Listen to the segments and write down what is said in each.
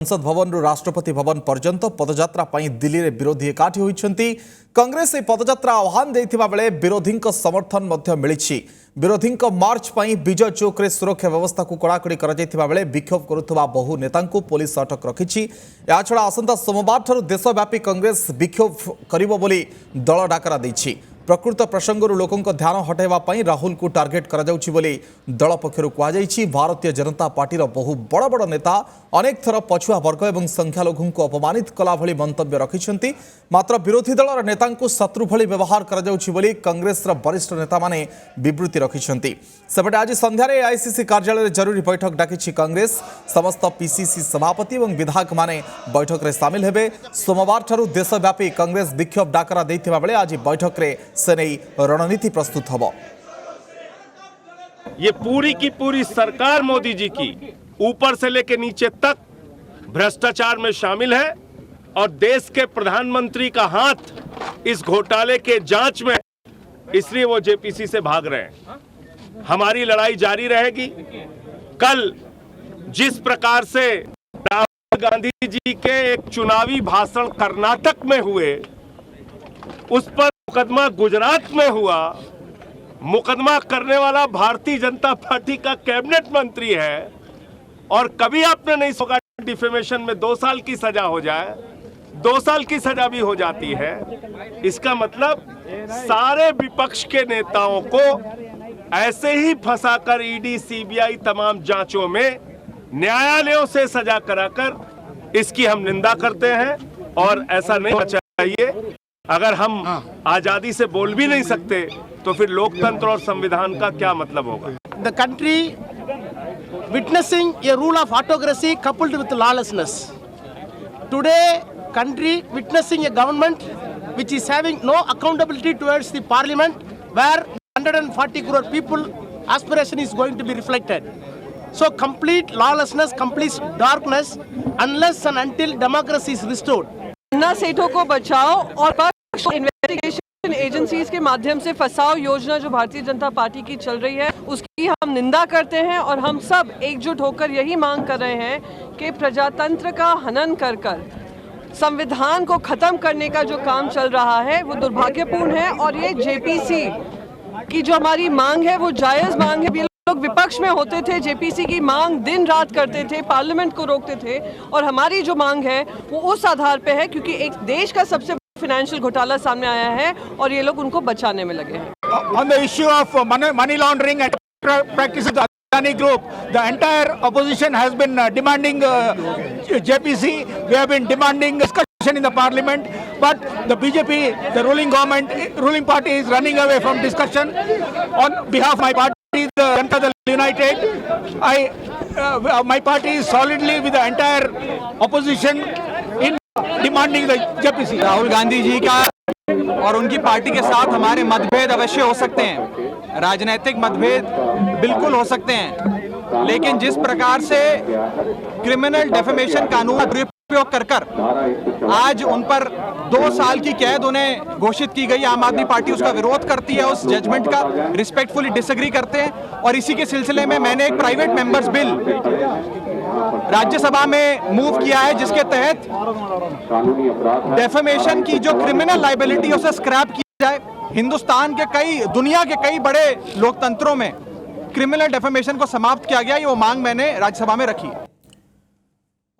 संसद भवन रु राष्ट्रपति भवन पर्यंत पदयात्रा पई दिल्ली रे विरोधी एकाठी होइछंती। कांग्रेस ए पदयात्रा आह्वान देथिबा बेले विरोधी समर्थन मध्य मिलिछि। विरोधी मार्च पई विजय चौक रे सुरक्षा व्यवस्था को कड़ाकड़ी करा जायथिबा बेले विक्षोभ करुथबा बहु नेता को पुलिस अटक रखिछि। या छडा आसंता सोमवार ठारू देशव्यापी कांग्रेस विक्षोभ करिवो बोली दल डाकरा दैछि। प्रकृत प्रसंगरू लोकों ध्यान हटाइबा पई राहुल को टार्गेट करा जाउछि बोली दल पक्षरु कहा जाइछि। भारतीय जनता पार्टीर बहु बड़ बड़ नेता अनेक थर पछुआ वर्ग और संख्यालघु को अपमानित कला भली मंतव्य रखिछंती। मात्र विरोधी दलर नेता शत्रु भली व्यवहार करा जाउछि बोली कांग्रेस वरिष्ठ नेता माने विवृत्ति रखिछंती। सेपटे आज संध्यारे एआईसीसी कार्यालय में जरूरी बैठक डाकिछि कांग्रेस। समस्त पीसीसी सभापति और विधायक माने बैठक रे शामिल हेबे। सोमवार ठारू देशव्यापी कांग्रेस विक्षोभ डाकरा दैथिबा बेले आज बैठक रे से नहीं रणनीति प्रस्तुत हबो। ये पूरी की पूरी सरकार मोदी जी की ऊपर से लेकर नीचे तक भ्रष्टाचार में शामिल है और देश के प्रधानमंत्री का हाथ इस घोटाले के जांच में, इसलिए वो जेपीसी से भाग रहे हैं। हमारी लड़ाई जारी रहेगी। कल जिस प्रकार से राहुल गांधी जी के एक चुनावी भाषण कर्नाटक में हुए, उस पर मुकदमा गुजरात में हुआ। मुकदमा करने वाला भारतीय जनता पार्टी का कैबिनेट मंत्री है और कभी आपने नहीं सोचा डिफेमेशन में 2 साल की सजा हो जाए। 2 साल की सजा भी हो जाती है। इसका मतलब सारे विपक्ष के नेताओं को ऐसे ही फंसाकर ईडी सीबीआई तमाम जांचों में न्यायालयों से सजा कराकर इसकी हम निंदा करते हैं और ऐसा नहीं होना चाहिए। अगर हम आजादी से बोल भी नहीं सकते तो फिर लोकतंत्र और संविधान का क्या मतलब होगा। The country witnessing a rule of autocracy coupled with lawlessness. Today, country witnessing a government which is having no accountability towards the parliament, where 140 crore people aspiration is going to be reflected. So complete lawlessness, complete darkness, unless and until democracy is restored. अन्ना सेठों को बचाओ और investigation agencies के माध्यम से फंसाओ योजना जो Bharatiya Janata party की चल रही है, उसकी हम निंदा करते हैं और हम सब एकजुट होकर यही मांग कर रहे हैं कि प्रजातंत्र का हनन कर कर संविधान को खत्म करने का जो काम चल रहा है वो दुर्भाग्यपूर्ण है। और ये जेपीसी की जो हमारी मांग है वो जायज मांग है। लोग विपक्ष में होते थे, जेपीसी की मांग दिन रात करते थे, पार्लियामेंट को रोकते थे और हमारी जो मांग है वो उस आधार पे है क्योंकि एक देश का सबसे फाइनेंशियल घोटाला सामने आया है और ये लोग उनको बचाने में लगे हैं। On the issue of money laundering and practices of the Adani Group, the entire opposition has been demanding JPC. We have been demanding discussion in the parliament, but the BJP, the ruling government, ruling party is running away from discussion. On behalf of my party, the Janata Dal United, my party is solidly with the entire opposition in demanding the JPC. Rahul Gandhi ji का और उनकी party के साथ हमारे मतभेद अवश्य हो सकते हैं, राजनीतिक मतभेद बिल्कुल हो सकते हैं, लेकिन जिस प्रकार से क्रिमिनल डेफेमेशन कानून का दुरुपयोग कर आज उन पर 2 साल की कैद उन्हें घोषित की गई, आम आदमी पार्टी उसका विरोध करती है, उस जजमेंट का रिस्पेक्टफुली डिसएग्री करते हैं। और इसी के सिलसिले में मैंने एक प्राइवेट मेंबर्स बिल राज्यसभा में मूव किया है जिसके तहत डेफेमेशन की जो क्रिमिनल लायबिलिटी उसे स्क्रैप किया जाए। हिंदुस्तान के दुनिया के कई बड़े लोकतंत्रों में क्रिमिनल डेफेमेशन को समाप्त किया गया। ये वो मांग मैंने राज्यसभा में रखी है।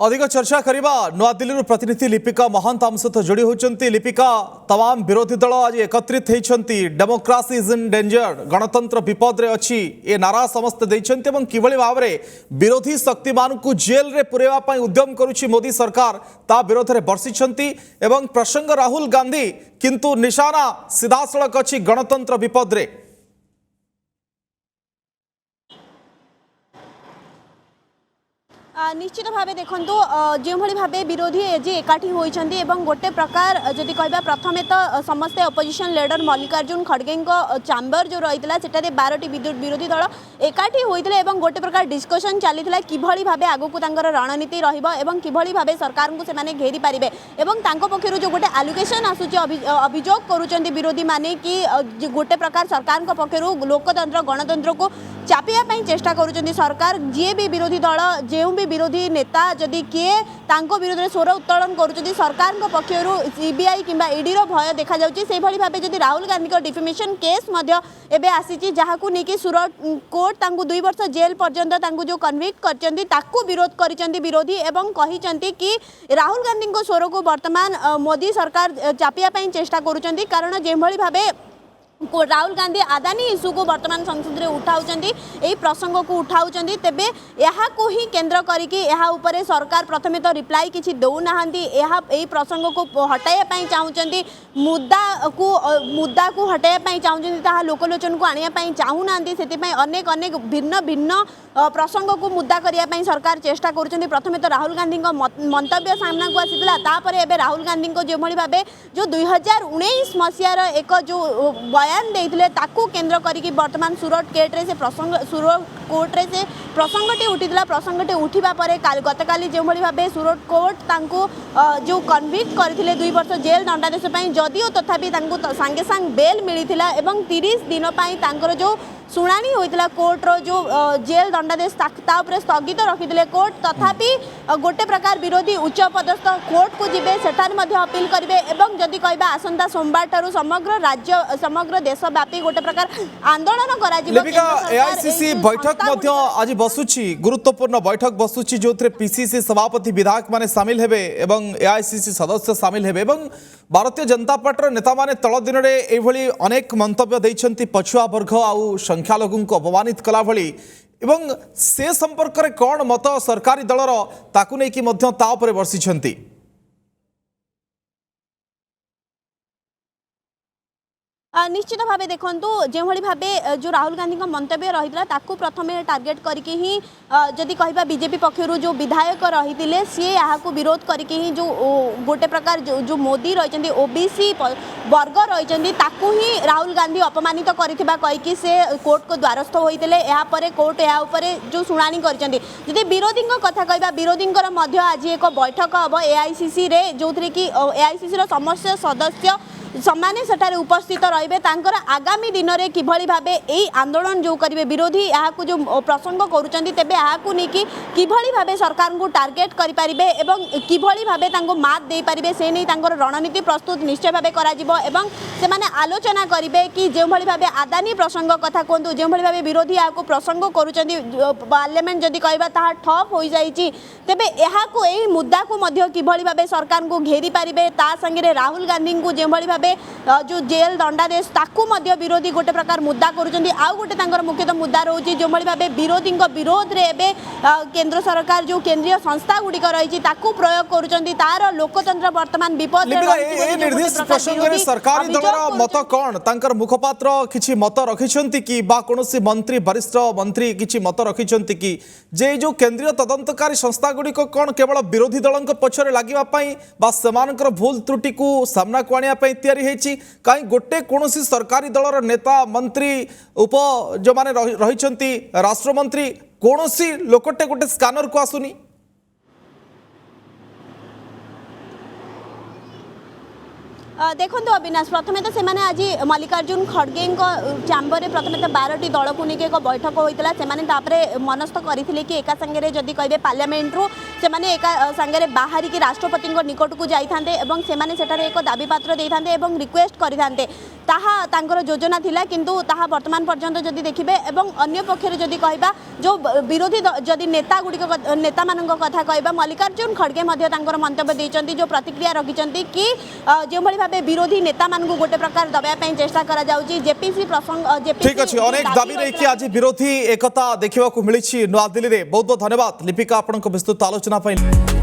अधिक चर्चा करवा नवा दिल्ली प्रतिनिधि लिपिका महंत आम सहित जोड़ी होती। लिपिका, तमाम विरोधी दल आज एकत्रित होती। डेमोक्रेसी इज इन डेंजर, गणतंत्र विपद रे अच्छी ये नारा समस्त देते किभली भाव में विरोधी शक्ति मान को जेल रे पुरेवा उद्यम करुछि मोदी सरकार ता विरोध में बर्षिंट। प्रसंग राहुल गांधी किंतु निशाना सीधासलख अच्छी गणतंत्र विपद रे। निश्चित भाव देखु जो भाव विरोधी आज एकाठी होती गोटे प्रकार जदि कह प्रथम तो समस्ते अपोजिशन लीडर मल्लिकार्जुन खड़गे चैम्बर जो रही है सेटारे 12टी विरोधी दल एकाठी होते गोटे प्रकार डिस्कसन चली किभली भाव आगक रणनीति रही भाव सरकार को से घेरी पारे पक्षर जो गोटे एलोकेशन आसूँ अभियोग करुँच विरोधी माने कि गोटे प्रकार सरकार पक्षर लोकतंत्र गणतंत्र को चापिया ପାଇଁ चेष्टा करुचंदी सरकार जे भी विरोधी दल जो भी विरोधी नेता जदि किए तांको विरोध में स्वर उत्तोलन करुचंदी सरकार को पक्षरु सीबीआई किंबा ईडी रो भय देखा जाउची से भली भाबे जदि राहुल गांधी को डिफेमेशन केस मध्य एबे आसीची जहाकू नेकी सूरत कोर्ट तांको 2 वर्ष जेल पर्यंत तांको जो कन्विक्ट करचंदी ताकू विरोध करिचंदी विरोधी एवं कहिचंती कि राहुल गांधी को स्वर को वर्तमान मोदी सरकार चापिया ପାଇଁ चेष्टा करुचंदी कारण जे भली भाबे राहुल गांधी आदानी इश्यू को वर्तमान संसद में उठाउचंदी एही प्रसंग को उठाउचंदी तेबे यहाँ को ही केंद्र करिकी यहाँ उपरे सरकार प्रथमे तो रिप्लाई किछि दउ नाहंती यहाँ एही प्रसंग को हटाया ପାଇଁ चाहुचंदी मुद्दा को हटाया ପାଇଁ चाहुचंदी ताहा लोकलोचन को आनिया ପାଇଁ चाहू नाहंती सेति ପାଇଁ अनेक अनेक भिन्न भिन्न प्रसंग को मुद्दा करिया ପାଇଁ सरकार चेष्टा करुचंदी प्रथमे तो राहुल गांधी को मंतव्य सामना को आसीला तापरे एबे राहुल गांधी को जे भली भाबे जो 2019 मसियार एक जो बयान देइथिले ताकू केंद्र करिकी वर्तमान सूरत कोर्ट रे से प्रसंग सूरत कोर्ट रे से प्रसंगटी उठिला प्रसंगटी उठिबा परे गतकाली जे भली भाबे सूरत कोर्ट तांको जो कन्विक्ट करथिले 2 वर्ष जेल दंडादेश पई जदिओ तथापि तांको संगे संग बेल मिलिथिला एवं 30 दिन पई तांकर जो शुणाणी होइतिला कोर्ट रो जो जेल दंडादेश ता उपरे स्थगित रखिथिले कोर्ट तथापि गोटे प्रकार विरोधी उच्च पदस्थ कोर्ट को जिबे सेठार मध्ये अपील करिवे एवं जदि कहबा आसंता सोमवार ठारू समग्र राज्य समग्र देशव्यापी गोटे प्रकार आंदोलन करा जिवो लिपिका एआईसीसी बैठक मध्ये आज बसुची गुरुत्वपूर्ण बैठक बसुची जोथरे पीसीसी सभापति विधायक माने शामिल हेबे एवं एआईसीसी सदस्य शामिल हेबे एवं भारतीय जनता पार्टी नेता माने तळ दिन रे एभली अनेक मंतव्य दैछंती पछुआ वर्ग आउ संख्यालघु को अपमानित कला भली एवं से संपर्क रे कोन मत सरकारी दलर ताकु नै कि मध्य ता उपरे वर्षिछंती निश्चित भाव देखु जो भाई भाव जो राहुल गांधी मंतव्य रही ताकू प्रथमे टार्गेट करके ही जदि कहबा बीजेपी पक्षर जो विधायक रही सी यहाँ विरोध करके ही जो गोटे प्रकार जो मोदी रही ओबीसी वर्ग रही ही राहुल गांधी अपमानित करके से कोर्ट को द्वारस्थ होते कोर्ट यहाँ जो शुणाणी कर विरोधी कथा कहबा विरोधी आज एक बैठक हम एआईसीसी रे जो थी कि एआईसीसी समस्त सदस्य समाने सेठारे उपस्थित रहिबे तांकर आगामी दिन में किभली भाबे एई आंदोलन जो करिवे विरोधी यहाँ जो प्रसंग करुचंदी तेबे यहाँ नहीं कि किभली भाबे सरकार को टार्गेट करि परिबे एवं किभली भाबे तांको मात दे परिबे से नहीं तांकर रणनीति प्रस्तुत निश्चय भाबे करा जिवो एवं से माने आलोचना करिवे कि जो भली भाबे आदानी प्रसंग कथा कहतु जो भली भाबे विरोधी यहाँ प्रसंग करुचंदी पार्लियामेंट जदि कहबा ताहा ठप हो जाइछि तेबे यहाँ को एई मुद्दा को मध्य किभली भाबे सरकार को घेरी परिबे ता संगे राहुल गांधी को जो भली जो जेल दंडादेश ताकू मध्य विरोधी गोटे प्रकार मुद्दा करुचंदी आउ गोटे तांकर मुख्यतः मुद्दा रोची जो भली भाबे विरोधी विरोध रे एबे केंद्र सरकार जो केंद्रीय संस्था गुड़िक रही ताकू प्रयोग करुचंदी तार लोकतंत्र वर्तमान विपद ए निर्दिष्ट प्रसंग रे सरकारी दलर मत कोन तांकर मुखपात्र किछि मत रखिछंती कि बा कोनोसी मंत्री वरिष्ठ मंत्री किछि मत रखिछंती कि जे जो केंद्रीय तदंतकारी संस्था गुड़िक कोन केवल विरोधी दलक पछरे लागिबा पई बा समानकर भूल त्रुटि को सामना को आनिया पई तैयारी हेछि काई गोटे कोनोसी सरकारी दलर नेता मंत्री उप जो माने रहिछंती राष्ट्रमंत्री कोनोसी लोकटे गोटे स्कैनर को आसुनी देखो अविनाश प्रथमे तो सेमाने आज मल्लिकार्जुन खड़गे चैम्बर में प्रथमे तो 12टी दल को लेकिन एक बैठक होता से मनस्थ करते कि एका संगे जदि कहे पार्लियामेंट्रु से एका संगे बाहर की राष्ट्रपति निकट को जाते से एक दाबीपत्र देते रिक्वेस्ट करते ताहा योजना थिला किंतु ताहा वर्तमान पर्यंत जदि देखिबे एवं अन्य पक्षरे जदि कहबा जो विरोधी जदि नेता गुड़िक नेता मानक कथा कहबा मल्लिकार्जुन खड़गे मध्य तांकर मंतव्य देइचंती जो प्रतिक्रिया रखिचंती कि जो भली भाबे विरोधी नेता मानक गोटे प्रकार दबाया ପାଇଁ चेष्टा करा जाउची जेपीसी प्रसंग जेपीसी ठीक अछि अनेक दाबी रे कि आज विरोधी एकता देखिबा को मिलिछि नवा दिल्ली रे बहुत बहुत धन्यवाद लिपिका आपनको विस्तृत आलोचना ପାଇଁ